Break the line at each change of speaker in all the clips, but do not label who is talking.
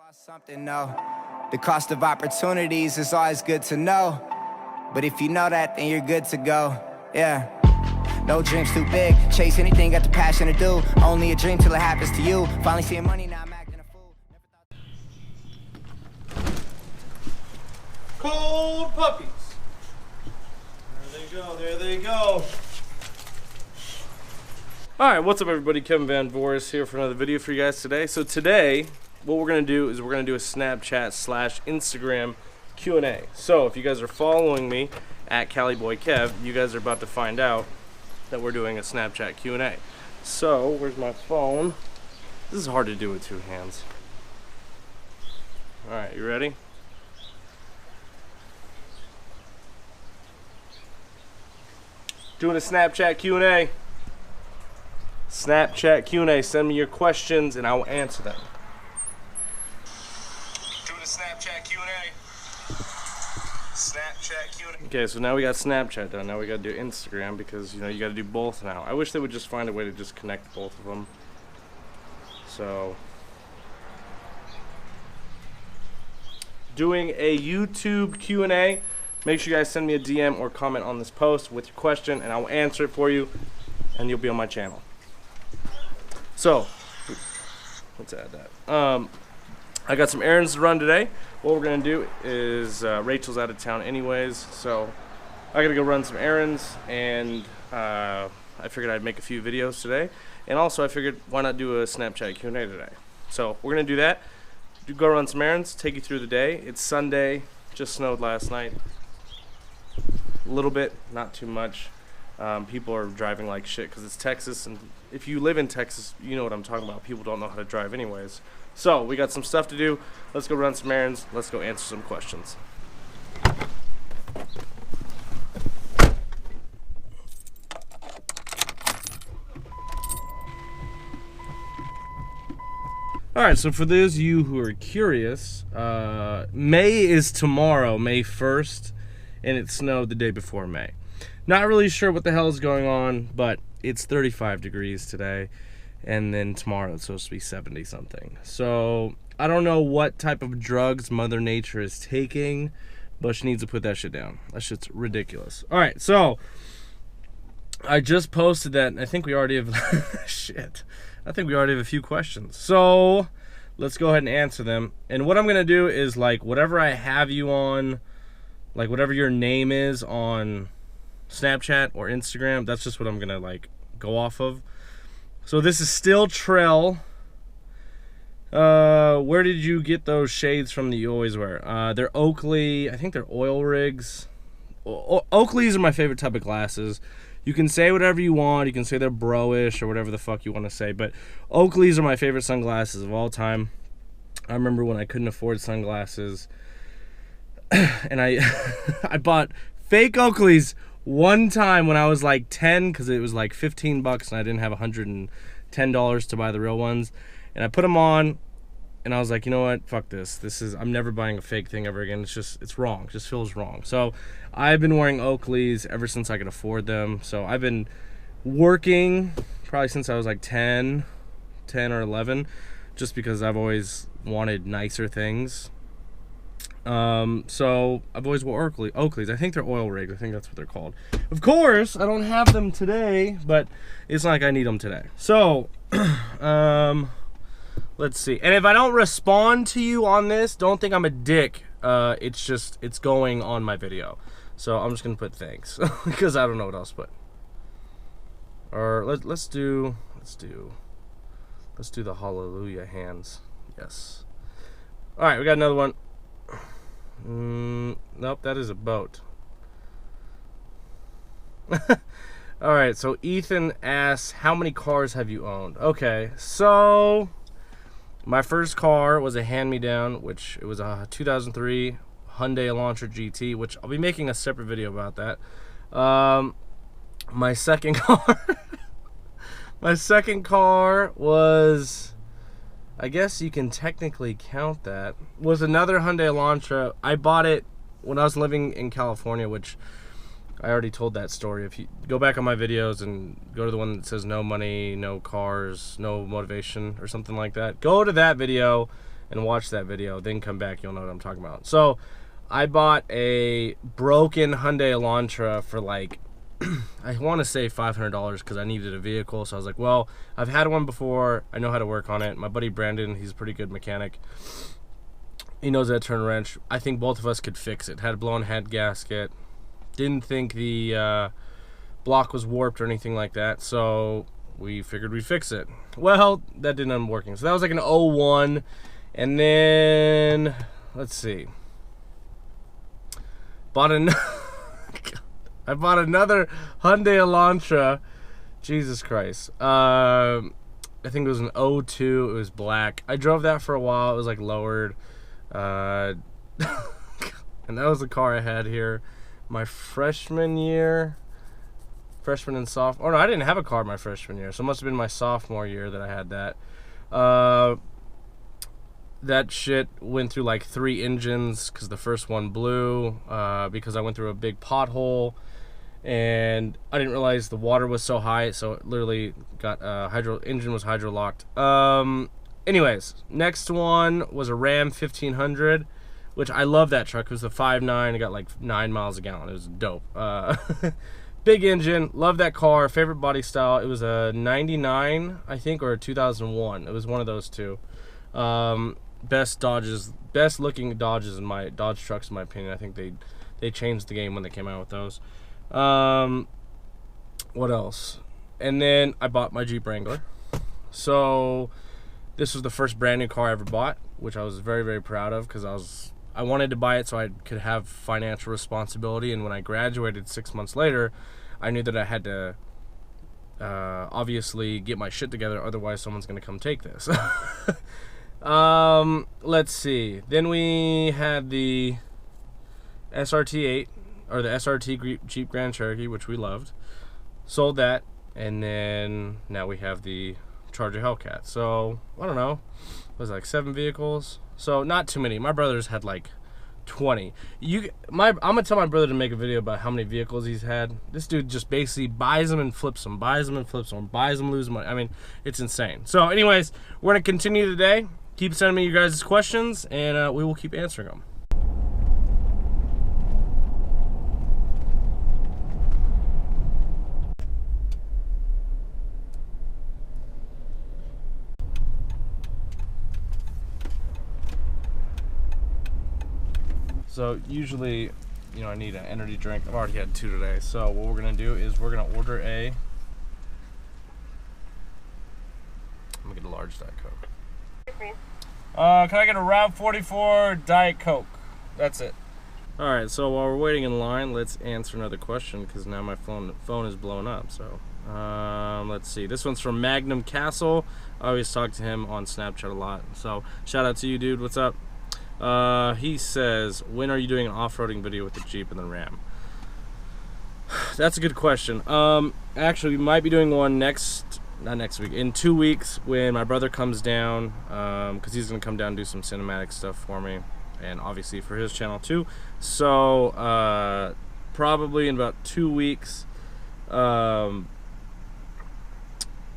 Lost something, no. The cost of opportunities is always good to know. But if you know that, then you're good to go. Yeah. No dreams too big. Chase anything, got the passion to do. Only a dream till it happens to you. Finally seeing money, now I'm acting a fool.
Cold puppies. There they go, there they go. Alright, what's up everybody? Kevin Van Voris here for another video for you guys today. So today, what we're going to do is we're going to do a Snapchat / Instagram Q&A. So if you guys are following me at CaliBoyKev, you guys are about to find out that we're doing a Snapchat Q&A. So, where's my phone? This is hard to do with two hands. Alright, you ready? Doing a Snapchat Q&A. Snapchat Q&A. Send me your questions and I will answer them. Doing a Snapchat Q&A. Snapchat Q&A. Okay, so now we got Snapchat done. Now we got to do Instagram because, you know, you got to do both now. I wish they would just find a way to just connect both of them. So, doing a YouTube Q&A. Make sure you guys send me a DM or comment on this post with your question and I will answer it for you and you'll be on my channel. So, let's add that. I got some errands to run today. What we're going to do is, Rachel's out of town anyways, so I got to go run some errands, and I figured I'd make a few videos today. And also I figured, why not do a Snapchat Q&A today? So, we're going to do that. Go run some errands, take you through the day. It's Sunday, just snowed last night. A little bit, not too much. People are driving like shit because it's Texas, and if you live in Texas, you know what I'm talking about. People don't know how to drive anyways. So, we got some stuff to do. Let's go run some errands. Let's go answer some questions. Alright, so for those of you who are curious, May is tomorrow, May 1st, and it snowed the day before May. Not really sure what the hell is going on, but it's 35 degrees today, and then tomorrow it's supposed to be 70 something. So I don't know what type of drugs Mother Nature is taking, but she needs to put that shit down. That shit's ridiculous. Alright, so I just posted that, and I think we already have shit. I think we already have a few questions. So let's go ahead and answer them. And what I'm gonna do is, like, whatever I have you on, like whatever your name is on Snapchat or Instagram, that's just what I'm gonna like go off of. So this is still Trell. Where did you get those shades from that you always wear? They're Oakley. I think they're oil rigs. Oakleys are my favorite type of glasses. You can say whatever you want. You can say they're bro-ish or whatever the fuck you want to say, but Oakleys are my favorite sunglasses of all time. I remember when I couldn't afford sunglasses and I bought fake Oakleys one time when I was like 10 because it was like 15 bucks and I didn't have $110 to buy the real ones, and I put them on and I was like, you know what, fuck this, I'm never buying a fake thing ever again. It's wrong. It just feels wrong. So I've been wearing Oakleys ever since I could afford them. So I've been working probably since I was like 10 or 11, just because I've always wanted nicer things. So I've always wore Oakleys. I think they're oil rigs. I think that's what they're called. Of course, I don't have them today, but it's not like I need them today. So, let's see. And if I don't respond to you on this, don't think I'm a dick. It's going on my video. So I'm just gonna put thanks because I don't know what else to put. Or let's do the hallelujah hands. Yes. All right, we got another one. Nope, that is a boat. Alright, so Ethan asks, how many cars have you owned? Okay, so my first car was a hand-me-down, which it was a 2003 Hyundai Elantra GT, which I'll be making a separate video about that. My second car was, I guess you can technically count that, was another Hyundai Elantra. I bought it when I was living in California, which I already told that story. If you go back on my videos and go to the one that says no money, no cars, no motivation, or something like that, go to that video and watch that video, then come back, you'll know what I'm talking about. So I bought a broken Hyundai Elantra for like I want to say $500 because I needed a vehicle. So I was like, well, I've had one before, I know how to work on it. My buddy Brandon, he's a pretty good mechanic, he knows how to turn a wrench. I think both of us could fix it. Had a blown head gasket, didn't think the block was warped or anything like that, so we figured we'd fix it. Well, that didn't end up working. So that was like an 01. And then let's see, I bought another Hyundai Elantra. Jesus Christ. I think it was an 02. It was black. I drove that for a while. It was like lowered. And that was the car I had here my freshman year. Freshman and sophomore. Oh, no, I didn't have a car my freshman year. So it must have been my sophomore year that I had that. That shit went through like 3 engines because the first one blew because I went through a big pothole. And I didn't realize the water was so high, so it literally got engine was hydro locked. Anyways, next one was a Ram 1500, which I love that truck. It was a 5.9. It got like 9 miles a gallon. It was dope. Big engine, love that car. Favorite body style. It was a 99, I think, or a 2001. It was one of those two. Best looking Dodge trucks in my opinion. I think they changed the game when they came out with those. What else? And then I bought my Jeep Wrangler. So this was the first brand new car I ever bought, which I was very, very proud of because I wanted to buy it so I could have financial responsibility. And when I graduated 6 months later, I knew that I had to obviously get my shit together, otherwise someone's gonna come take this. Let's see. Then we had the SRT8, or the SRT Jeep Grand Cherokee, which we loved. Sold that, and then now we have the Charger Hellcat. So I don't know, it was like 7 vehicles. So not too many. My brother's had like 20. I'm gonna tell my brother to make a video about how many vehicles he's had. This dude just basically buys them and flips them, buys them and flips them, buys them, loses money. I mean, it's insane. So anyways, we're gonna continue today. Keep sending me your guys' questions, and we will keep answering them. So usually, you know, I need an energy drink. I've already had 2 today. So what we're gonna do is we're gonna order I'm gonna get a large Diet Coke. Can I get a Route 44 Diet Coke? That's it. All right. So while we're waiting in line, let's answer another question because now my phone is blowing up. So let's see. This one's from Magnum Castle. I always talk to him on Snapchat a lot. So shout out to you, dude. What's up? He says, when are you doing an off-roading video with the Jeep and the Ram? That's a good question. Actually, we might be doing one not next week, in 2 weeks when my brother comes down, because he's going to come down and do some cinematic stuff for me, and obviously for his channel too. So, probably in about 2 weeks, what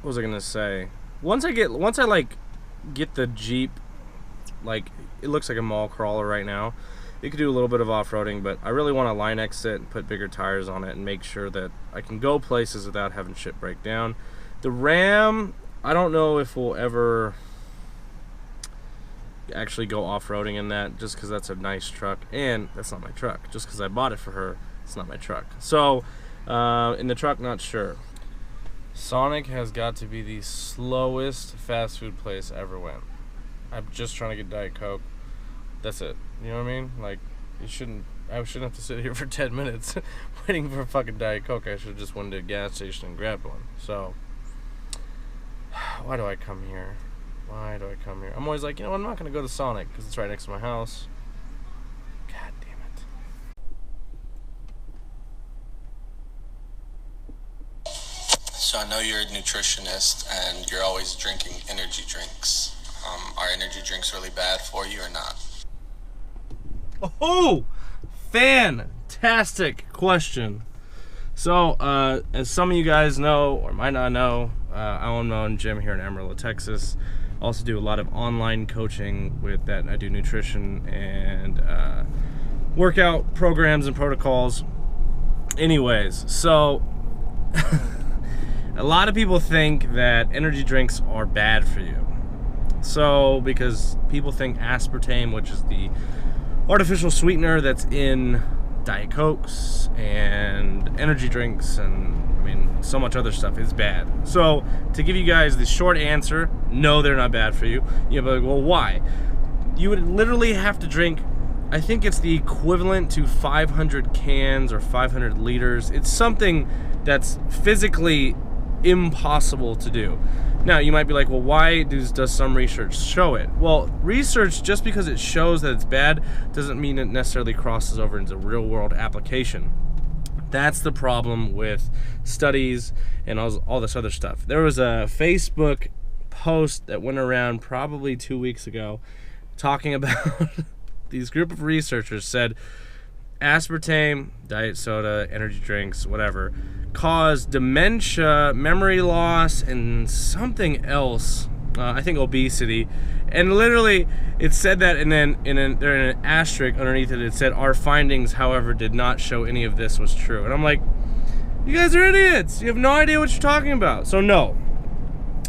was I going to say? Once I like get the Jeep, like, it looks like a mall crawler right now. It could do a little bit of off-roading, but I really want to line exit and put bigger tires on it and make sure that I can go places without having shit break down. The Ram, I don't know if we'll ever actually go off-roading in that, just because that's a nice truck, and that's not my truck. Just because I bought it for her, it's not my truck. So, in the truck, not sure. Sonic has got to be the slowest fast food place I ever went. I'm just trying to get Diet Coke. That's it. You know what I mean? Like, I shouldn't have to sit here for 10 minutes waiting for a fucking Diet Coke. I should have just went to a gas station and grabbed one. So, why do I come here? Why do I come here? I'm always like, you know what, I'm not going to go to Sonic because it's right next to my house. God damn it.
So I know you're a nutritionist and you're always drinking energy drinks. Are energy drinks really bad for you or not?
Oh, fantastic question. So, as some of you guys know, or might not know, I own my own gym here in Amarillo, Texas. Also do a lot of online coaching with that. I do nutrition and workout programs and protocols. Anyways, so a lot of people think that energy drinks are bad for you. So, because people think aspartame, which is the artificial sweetener that's in Diet Cokes and energy drinks and, I mean, so much other stuff, is bad. So, to give you guys the short answer, no, they're not bad for you. You'll be like, well, why? You would literally have to drink, I think it's the equivalent to 500 cans or 500 liters. It's something that's physically impossible to do. Now, you might be like, well, why does some research show it? Well, research, just because it shows that it's bad, doesn't mean it necessarily crosses over into real-world application. That's the problem with studies and all this other stuff. There was a Facebook post that went around probably 2 weeks ago talking about these group of researchers said aspartame, diet soda, energy drinks, whatever, cause dementia, memory loss, and something else. I think obesity. And literally, it said that, and then in an asterisk underneath it, it said, our findings, however, did not show any of this was true. And I'm like, you guys are idiots. You have no idea what you're talking about. So no.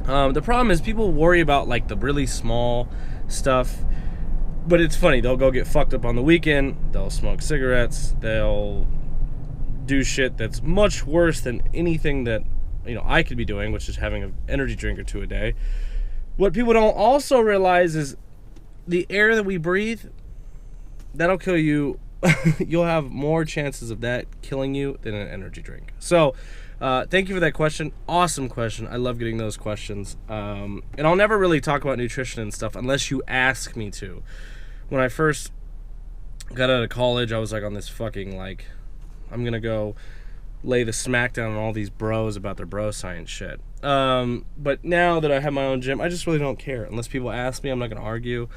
The problem is people worry about like the really small stuff. But it's funny, they'll go get fucked up on the weekend, they'll smoke cigarettes, they'll do shit that's much worse than anything that, you know, I could be doing, which is having an energy drink or two a day. What people don't also realize is the air that we breathe, that'll kill you. You'll have more chances of that killing you than an energy drink. So, thank you for that question. Awesome question. I love getting those questions. And I'll never really talk about nutrition and stuff unless you ask me to. When I first got out of college, I was like on this fucking like, I'm gonna go lay the smackdown on all these bros about their bro science shit. But now that I have my own gym, I just really don't care. Unless people ask me, I'm not gonna argue.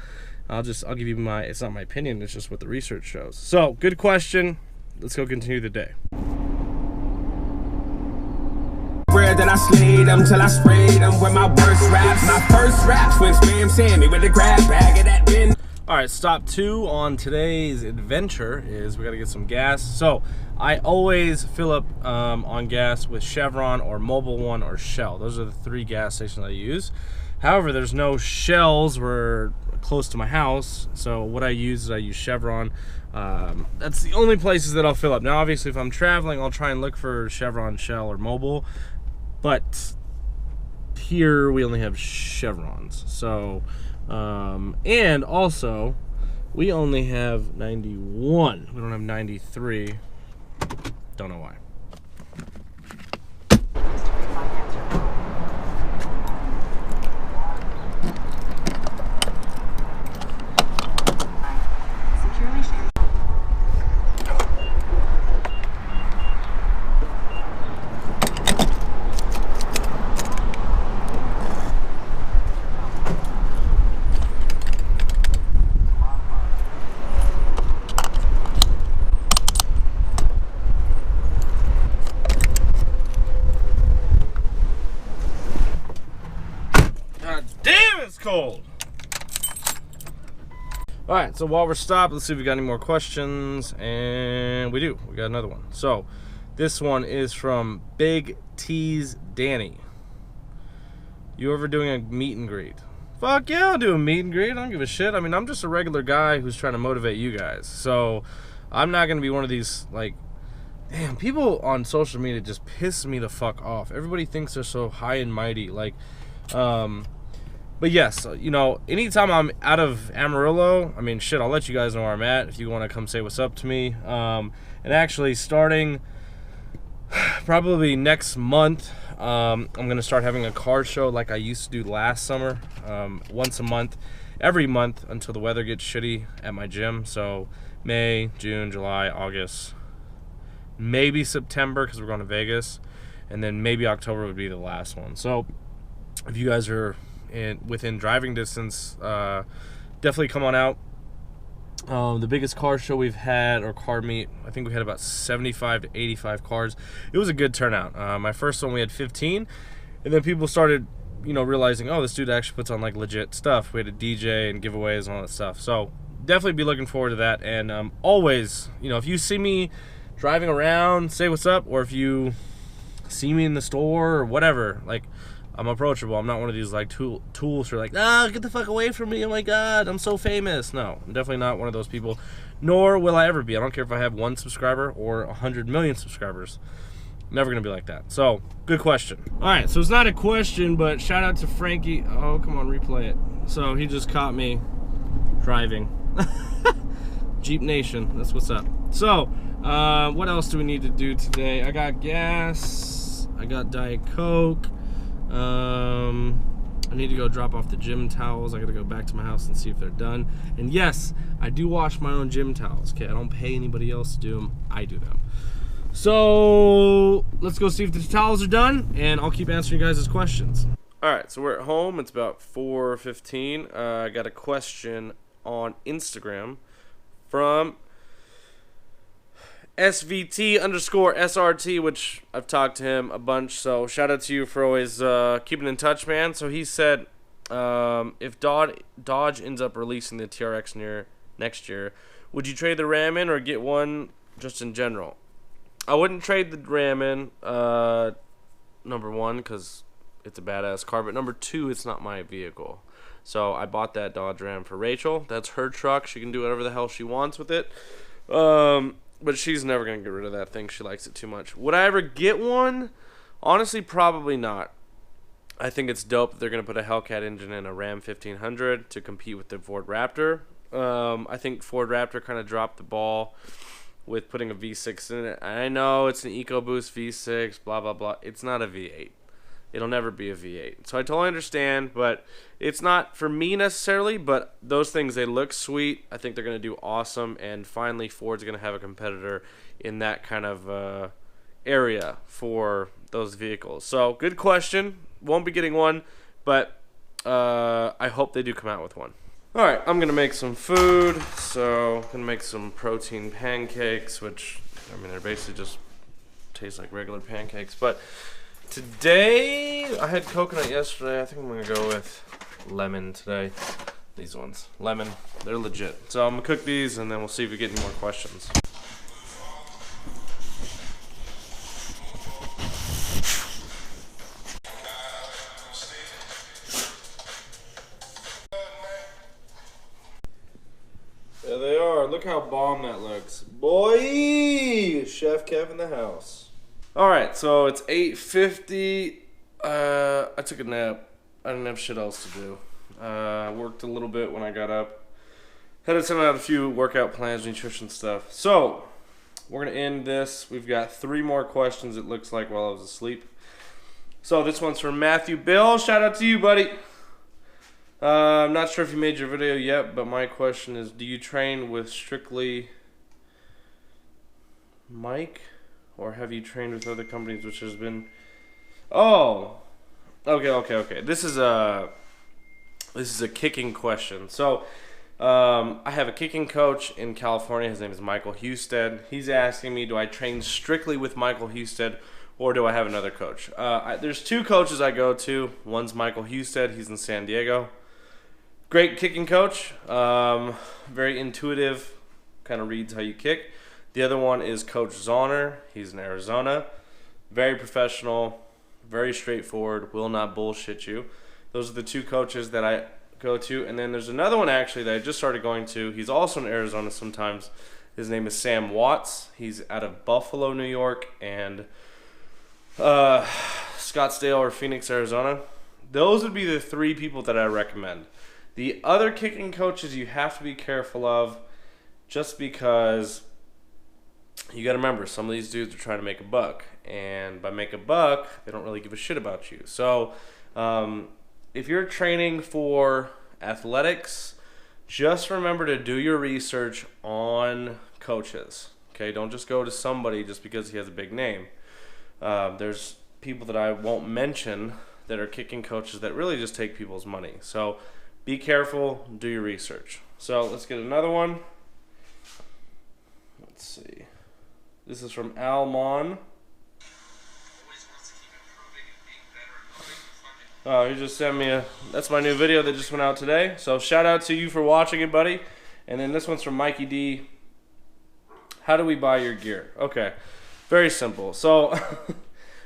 I'll give you it's not my opinion, it's just what the research shows. So, good question. Let's go continue the day.
Then I slayed them till I sprayed them with my worst raps. My first raps when Spam Sammy with the grab bag of that bin.
Alright, stop 2 on today's adventure is we gotta get some gas. So, I always fill up on gas with Chevron or Mobil 1 or Shell. Those are the 3 gas stations I use. However, there's no Shells close to my house, so what I use is I use Chevron. That's the only places that I'll fill up. Now, obviously, if I'm traveling, I'll try and look for Chevron, Shell, or Mobil. But here we only have Chevrons. So, and also, we only have 91. We don't have 93. Don't know why. Cold. Alright, so while we're stopped, let's see if we got any more questions. And we do. We got another one. So, this one is from Big T's Danny. You ever doing a meet and greet? Fuck yeah, I'll do a meet and greet. I don't give a shit. I mean, I'm just a regular guy who's trying to motivate you guys. So, I'm not going to be one of these, like, damn, people on social media just piss me the fuck off. Everybody thinks they're so high and mighty. Like, but yes, you know, anytime I'm out of Amarillo, I mean, shit, I'll let you guys know where I'm at if you want to come say what's up to me. And actually, starting probably next month, I'm going to start having a car show like I used to do last summer, once a month, every month until the weather gets shitty at my gym. So May, June, July, August, maybe September because we're going to Vegas, and then maybe October would be the last one. So if you guys are within driving distance, definitely come on out. The biggest car show we've had, or car meet, I think we had about 75 to 85 cars. It was a good turnout. My first one we had 15, and then people started, you know, realizing, oh, this dude actually puts on like legit stuff. We had a DJ and giveaways and all that stuff. So definitely be looking forward to that. And always, you know, if you see me driving around, say what's up, or if you see me in the store or whatever, like, I'm approachable. I'm not one of these like tools who are like, get the fuck away from me. Oh my God, I'm so famous. No, I'm definitely not one of those people, nor will I ever be. I don't care if I have 1 subscriber or 100 million subscribers. Never gonna be like that. So, good question. All right, so it's not a question, but shout out to Frankie. Oh, come on, replay it. So he just caught me driving. Jeep Nation, that's what's up. So, what else do we need to do today? I got gas. I got Diet Coke. I need to go drop off the gym towels. I gotta go back to my house and see if they're done. And yes, I do wash my own gym towels. Okay, I don't pay anybody else to do them. I do them. So let's go see if the towels are done, and I'll keep answering you guys' questions. All right, so we're at home. It's about 4:15. I got a question on Instagram from SVT_SRT, which I've talked to him a bunch. So shout out to you for always keeping in touch, man. So he said, if Dodge ends up releasing the TRX next year, would you trade the Ram in or get one just in general? I wouldn't trade the Ram in, number one, because it's a badass car. But number two, it's not my vehicle. So I bought that Dodge Ram for Rachel. That's her truck. She can do whatever the hell she wants with it. But she's never going to get rid of that thing. She likes it too much. Would I ever get one? Honestly, probably not. I think it's dope that they're going to put a Hellcat engine in a Ram 1500 to compete with the Ford Raptor. I think Ford Raptor kind of dropped the ball with putting a V6 in it. I know it's an EcoBoost V6, blah, blah, blah. It's not a V8. It'll never be a V8. So I totally understand, but it's not for me necessarily, but those things, they look sweet. I think they're going to do awesome, and finally Ford's going to have a competitor in that kind of area for those vehicles. So good question. Won't be getting one, but I hope they do come out with one. All right, I'm going to make some food. So I'm going to make some protein pancakes, which, I mean, they're basically just taste like regular pancakes. But today, I had coconut yesterday. I think I'm going to go with lemon today. These ones. Lemon. They're legit. So I'm going to cook these, and then we'll see if we get any more questions. There they are. Look how bomb that looks. Boy! Chef Kev in the house. Alright, so it's 8:50. I took a nap. I didn't have shit else to do. Worked a little bit when I got up. Had to send out a few workout plans, nutrition stuff. So, we're going to end this. We've got 3 more questions, it looks like, while I was asleep. So, this one's from Matthew Bill. Shout out to you, buddy. I'm not sure if you made your video yet, but my question is, do you train with strictly Mike, or have you trained with other companies, which has been... Oh, okay. This is a kicking question. So, I have a kicking coach in California. His name is Michael Husted. He's asking me, do I train strictly with Michael Husted, or do I have another coach? There's 2 coaches I go to. One's Michael Husted. He's in San Diego. Great kicking coach. Very intuitive. Kind of reads how you kick. The other one is Coach Zahner. He's in Arizona. Very professional. Very straightforward. Will not bullshit you. Those are the 2 coaches that I go to. And then there's another one actually that I just started going to. He's also in Arizona sometimes. His name is Sam Watts. He's out of Buffalo, New York, and Scottsdale or Phoenix, Arizona. Those would be the 3 people that I recommend. The other kicking coaches you have to be careful of, just because you got to remember, some of these dudes are trying to make a buck, and by make a buck, they don't really give a shit about you. So if you're training for athletics, just remember to do your research on coaches. Okay, don't just go to somebody just because he has a big name. There's people that I won't mention that are kicking coaches that really just take people's money. So be careful, do your research. So let's get another one. Let's see. This is from Almon. Oh, he just sent me that's my new video that just went out today. So shout out to you for watching it, buddy. And then this one's from Mikey D. How do we buy your gear? Okay, very simple. So,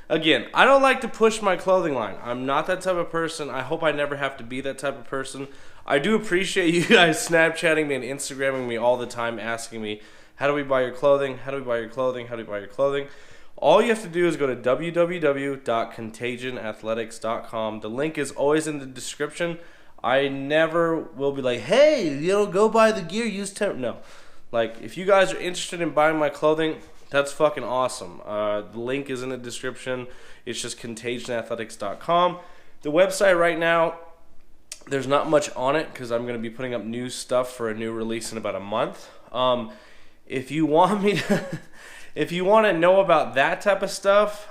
again, I don't like to push my clothing line. I'm not that type of person. I hope I never have to be that type of person. I do appreciate you guys Snapchatting me and Instagramming me all the time, asking me, how do we buy your clothing? How do we buy your clothing? How do we buy your clothing? All you have to do is go to www.contagionathletics.com. The link is always in the description. I never will be like, hey, go buy the gear, use 10. No. Like, if you guys are interested in buying my clothing, that's fucking awesome. The link is in the description. It's just contagionathletics.com. The website right now, there's not much on it because I'm going to be putting up new stuff for a new release in about a month. If you want me to... If you want to know about that type of stuff,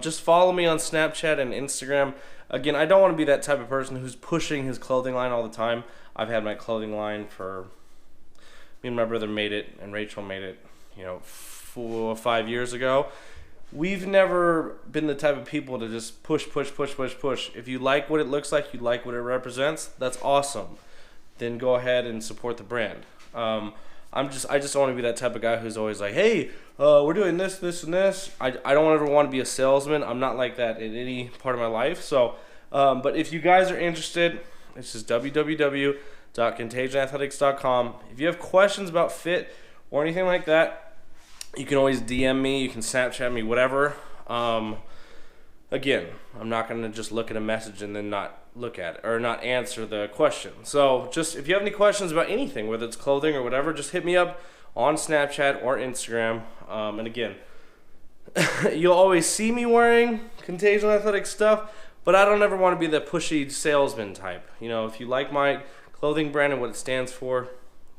just follow me on Snapchat and Instagram. Again, I don't want to be that type of person who's pushing his clothing line all the time. I've had my clothing line for... Me and my brother made it, and Rachel made it, 4 or 5 years ago. We've never been the type of people to just push. If you like what it looks like, you like what it represents, that's awesome. Then go ahead and support the brand. I just don't want to be that type of guy who's always like, hey, we're doing this, and this. I don't ever want to be a salesman. I'm not like that in any part of my life. So, but if you guys are interested, it's just www.contagionathletics.com. If you have questions about fit or anything like that, you can always DM me. You can Snapchat me, whatever. Again, I'm not going to just look at a message and then not look at it or not answer the question. So just if you have any questions about anything, whether it's clothing or whatever, just hit me up on Snapchat or Instagram. And again, you'll always see me wearing Contagion Athletics stuff, but I don't ever want to be the pushy salesman type. If you like my clothing brand and what it stands for,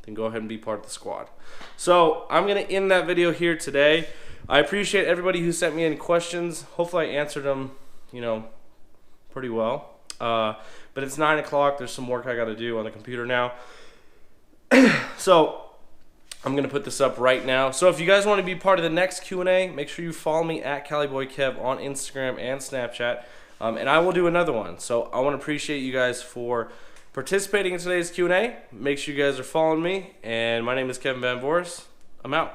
then go ahead and be part of the squad. So I'm going to end that video here today. I appreciate everybody who sent me any questions. Hopefully I answered them, pretty well. But it's 9 o'clock. There's some work I got to do on the computer now. So I'm going to put this up right now. So if you guys want to be part of the next Q&A, make sure you follow me at CaliBoyKev on Instagram and Snapchat. And I will do another one. So I want to appreciate you guys for participating in today's Q&A. Make sure you guys are following me. And my name is Kevin Van Voris. I'm out.